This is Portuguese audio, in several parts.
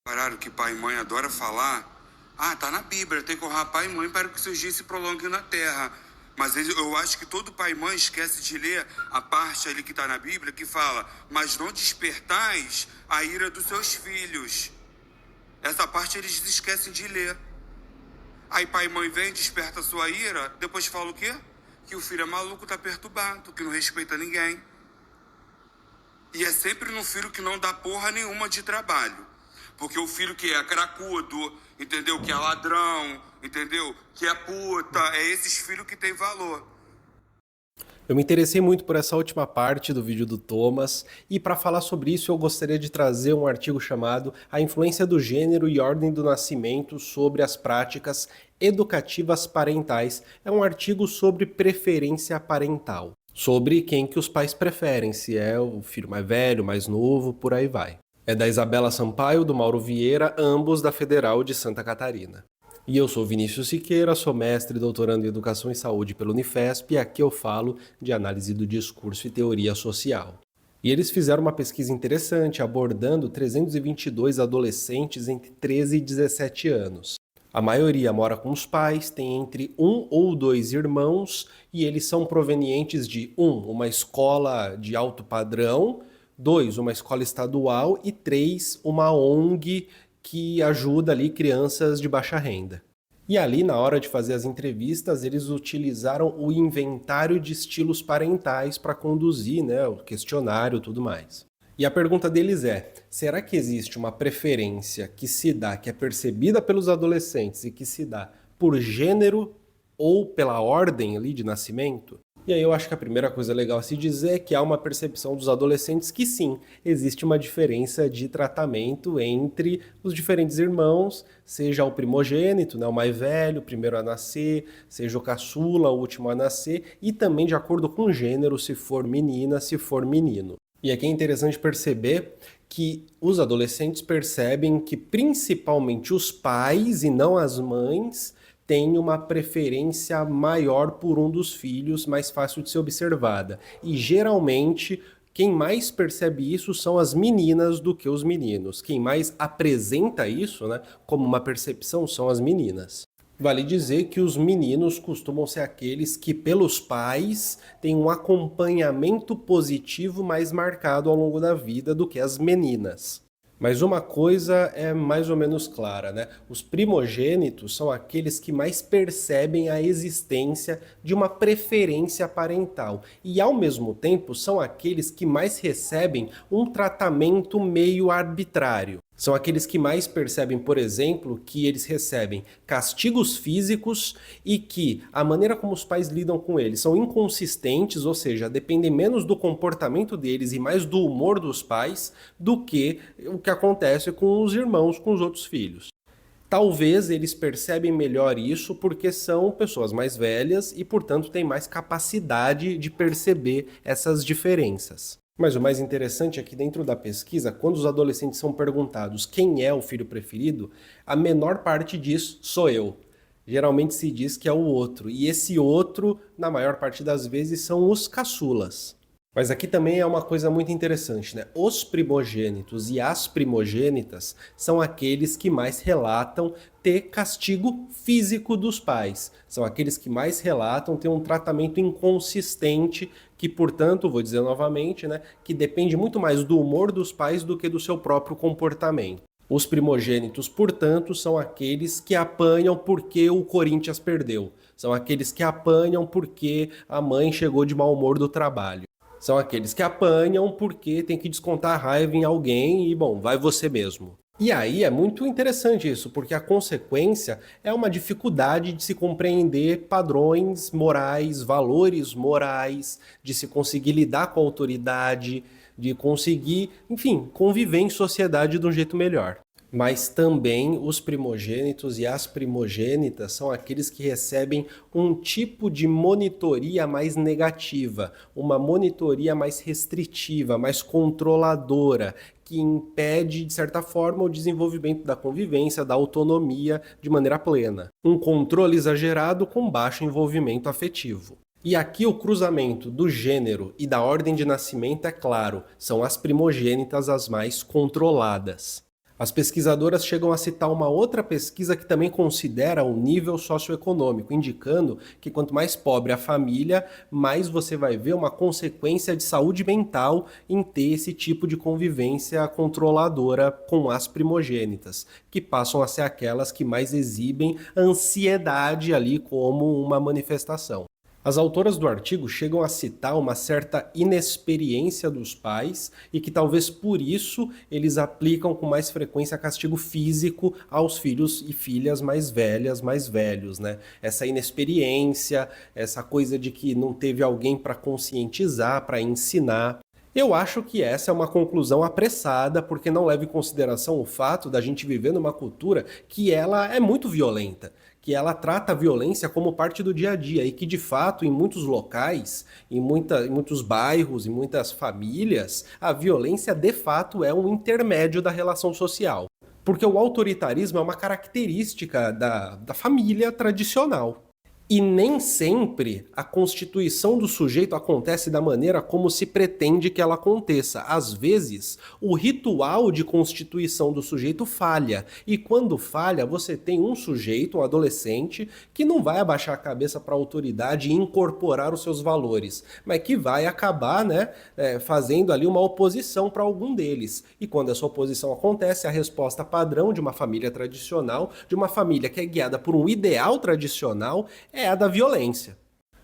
Pararam que pai e mãe adora falar. Ah, tá na Bíblia, tem que honrar pai e mãe para que seus dias se prolonguem na terra. Mas eu acho que todo pai e mãe esquece de ler a parte ali que está na Bíblia que fala: mas não despertais a ira dos seus filhos. Essa parte eles esquecem de ler. Aí pai e mãe vem, desperta a sua ira, depois fala o quê? Que o filho é maluco, tá perturbado, que não respeita ninguém. E é sempre no filho que não dá porra nenhuma de trabalho. Porque o filho que é cracudo, entendeu? Que é ladrão, entendeu? Que é puta, é esses filhos que tem valor. Eu me interessei muito por essa última parte do vídeo do Thomas, e para falar sobre isso eu gostaria de trazer um artigo chamado A Influência do Gênero e Ordem do Nascimento sobre as Práticas Educativas Parentais. É um artigo sobre preferência parental, sobre quem que os pais preferem, se é o filho mais velho, mais novo, por aí vai. É da Isabela Sampaio, do Mauro Vieira, ambos da Federal de Santa Catarina. E eu sou Vinícius Siqueira, sou mestre e doutorando em Educação e Saúde pela Unifesp, e aqui eu falo de análise do discurso e teoria social. E eles fizeram uma pesquisa interessante, abordando 322 adolescentes entre 13 e 17 anos. A maioria mora com os pais, tem entre 1 ou 2 irmãos, e eles são provenientes de 1, uma escola de alto padrão, 2, uma escola estadual, e 3, uma ONG que ajuda ali crianças de baixa renda. E ali, na hora de fazer as entrevistas, eles utilizaram o inventário de estilos parentais para conduzir, né, o questionário e tudo mais. E a pergunta deles é: será que existe uma preferência que se dá, que é percebida pelos adolescentes e que se dá por gênero ou pela ordem ali de nascimento? E aí eu acho que a primeira coisa legal a se dizer é que há uma percepção dos adolescentes que sim, existe uma diferença de tratamento entre os diferentes irmãos, seja o primogênito, né, o mais velho, o primeiro a nascer, seja o caçula, o último a nascer, e também de acordo com o gênero, se for menina, se for menino. E aqui é interessante perceber que os adolescentes percebem que principalmente os pais e não as mães têm uma preferência maior por um dos filhos, mais fácil de ser observada. E geralmente quem mais percebe isso são as meninas do que os meninos. Quem mais apresenta isso, né, como uma percepção são as meninas. Vale dizer que os meninos costumam ser aqueles que, pelos pais, têm um acompanhamento positivo mais marcado ao longo da vida do que as meninas. Mas uma coisa é mais ou menos clara, né? Os primogênitos são aqueles que mais percebem a existência de uma preferência parental e, ao mesmo tempo, são aqueles que mais recebem um tratamento meio arbitrário. São aqueles que mais percebem, por exemplo, que eles recebem castigos físicos e que a maneira como os pais lidam com eles são inconsistentes, ou seja, dependem menos do comportamento deles e mais do humor dos pais do que o que acontece com os irmãos, com os outros filhos. Talvez eles percebem melhor isso porque são pessoas mais velhas e, portanto, têm mais capacidade de perceber essas diferenças. Mas o mais interessante é que dentro da pesquisa, quando os adolescentes são perguntados quem é o filho preferido, a menor parte diz sou eu. Geralmente se diz que é o outro, e esse outro, na maior parte das vezes, são os caçulas. Mas aqui também é uma coisa muito interessante, né? Os primogênitos e as primogênitas são aqueles que mais relatam ter castigo físico dos pais. São aqueles que mais relatam ter um tratamento inconsistente que, portanto, vou dizer novamente, né, que depende muito mais do humor dos pais do que do seu próprio comportamento. Os primogênitos, portanto, são aqueles que apanham porque o Corinthians perdeu. São aqueles que apanham porque a mãe chegou de mau humor do trabalho. São aqueles que apanham porque tem que descontar a raiva em alguém e, bom, vai você mesmo. E aí é muito interessante isso, porque a consequência é uma dificuldade de se compreender padrões morais, valores morais, de se conseguir lidar com a autoridade, de conseguir, enfim, conviver em sociedade de um jeito melhor. Mas também os primogênitos e as primogênitas são aqueles que recebem um tipo de monitoria mais negativa, uma monitoria mais restritiva, mais controladora, que impede, de certa forma, o desenvolvimento da convivência, da autonomia de maneira plena. Um controle exagerado com baixo envolvimento afetivo. E aqui o cruzamento do gênero e da ordem de nascimento é claro, são as primogênitas as mais controladas. As pesquisadoras chegam a citar uma outra pesquisa que também considera o nível socioeconômico, indicando que quanto mais pobre a família, mais você vai ver uma consequência de saúde mental em ter esse tipo de convivência controladora com as primogênitas, que passam a ser aquelas que mais exibem ansiedade ali como uma manifestação. As autoras do artigo chegam a citar uma certa inexperiência dos pais e que talvez por isso eles aplicam com mais frequência castigo físico aos filhos e filhas mais velhas, mais velhos, né? Essa inexperiência, essa coisa de que não teve alguém para conscientizar, para ensinar. Eu acho que essa é uma conclusão apressada, porque não leva em consideração o fato da gente viver numa cultura que ela é muito violenta, que ela trata a violência como parte do dia a dia e que, de fato, em muitos locais, em muitos bairros, em muitas famílias, a violência, de fato, é um intermédio da relação social. Porque o autoritarismo é uma característica da família tradicional. E nem sempre a constituição do sujeito acontece da maneira como se pretende que ela aconteça. Às vezes, o ritual de constituição do sujeito falha. E quando falha, você tem um sujeito, um adolescente, que não vai abaixar a cabeça para a autoridade e incorporar os seus valores, mas que vai acabar, né, fazendo ali uma oposição para algum deles. E quando essa oposição acontece, a resposta padrão de uma família tradicional, de uma família que é guiada por um ideal tradicional, é a da violência.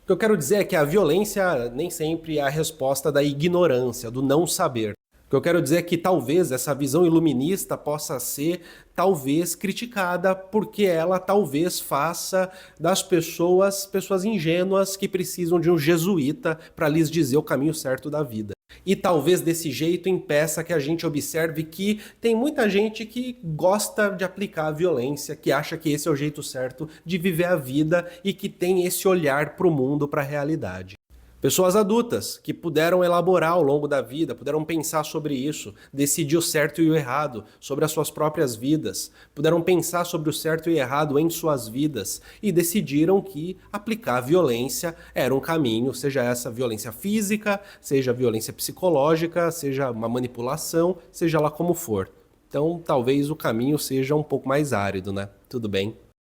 O que eu quero dizer é que a violência nem sempre é a resposta da ignorância, do não saber. O que eu quero dizer é que talvez essa visão iluminista possa ser, talvez, criticada porque ela talvez faça das pessoas ingênuas que precisam de um jesuíta para lhes dizer o caminho certo da vida. E talvez desse jeito impeça que a gente observe que tem muita gente que gosta de aplicar a violência, que acha que esse é o jeito certo de viver a vida e que tem esse olhar para o mundo, para a realidade. Pessoas adultas que puderam elaborar ao longo da vida, puderam pensar sobre isso, decidir o certo e o errado sobre as suas próprias vidas, puderam pensar sobre o certo e o errado em suas vidas e decidiram que aplicar a violência era um caminho, seja essa violência física, seja violência psicológica, seja uma manipulação, seja lá como for. Então talvez o caminho seja um pouco mais árido, né? Tudo bem?